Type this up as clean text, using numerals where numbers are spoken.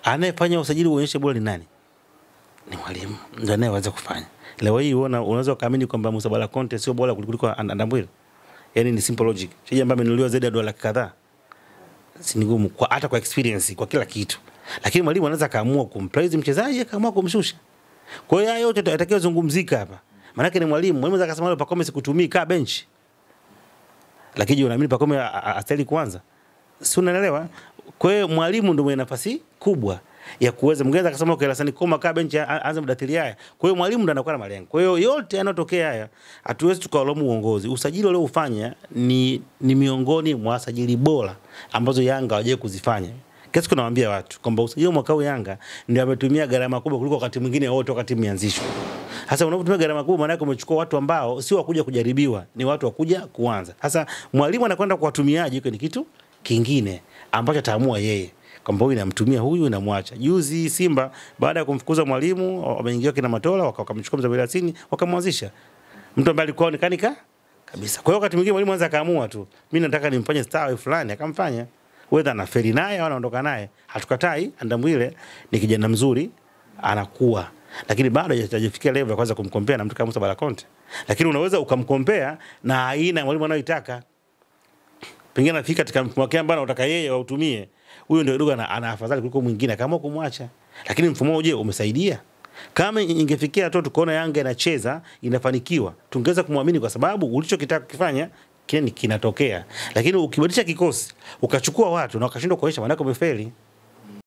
Anayefanya usajili uonyeshe bora ni nani? Ni mwalimu. Ndio anayeweza kufanya. Leo hii unaweza kuamini kwamba Musa Bala Conte sio bora kuliko Andambwile. Yaani ni simple logic. Cheje ambaye amenunuliwa zaidi ya dola kadhaa. Si ngumu kwa hata kwa experience kwa kila kitu. Lakini mwalimu anaweza kaamua kumpraise mchezaji akaamua kumshusha. Kwa hiyo yote atakayozungumzika hapa. Maana yake ni mwalimu anaweza akasema leo Pacome sikutumii bench. Lakini unaamini Pacome astahili kuanza? Si unaelewa? Kwa hiyo mwalimu ndio mwenye nafasi kubwa ya kuweza mngeza akasema okay Lassana Koma bench aanze mdatili haya. Kwa hiyo mwalimu ndo anakuwa na malengo. Kwa hiyo yote yanayotokea haya hatuwezi tukalaumu uongozi. Usajili ule ufanya ni miongoni mwa sajili bora ambazo Yanga hawajawahi kuzifanya. Kesi kunawaambia watu kwamba usajili mwaka huu Yanga ndio ametumia gharama kubwa kuliko wakati mwingine wote wakati imeanzishwa. Sasa unapotumia gharama kubwa maana yake umechukua watu ambao sio wakuja kujaribiwa, ni watu wakuja kuanza. Sasa mwalimu anakwenda kwa watumiaji ni kitu kingine ambacho ataamua yeye. Kwamba huyu namtumia huyu namwacha. Juzi Simba baada ya kumfukuza mwalimu wameingia kina Matola wakamchukua Mzabiri Yasini wakamwanzisha. Mtu ambaye alikuwa onekanika kabisa. Kwa hiyo wakati mwingine mwalimu anza kaamua tu. Mimi nataka nimfanye star fulani akamfanya. Whether anafeli naye au anaondoka naye. Hatukatai Andambwile ni kijana mzuri anakuwa. Lakini bado hajafikia level ya kwanza kumkompea na mtu kama Musa Bala Conte. Lakini unaweza ukamkompea na aina ya mwalimu anayoitaka. Pengine anafika katika mfumo wake ambao anataka yeye autumie. Huyo ndio Edu ana afadhali kuliko mwingine kama kumwacha. Lakini mfumo uje umesaidia. Kama ingekufikia tu tukaona Yanga inacheza inafanikiwa, tungeweza kumwamini kwa sababu ulichokitaka kufanya kinatokea. Lakini ukibadilisha kikosi, ukachukua watu na ukashindwa kuonyesha maana yako umefeli.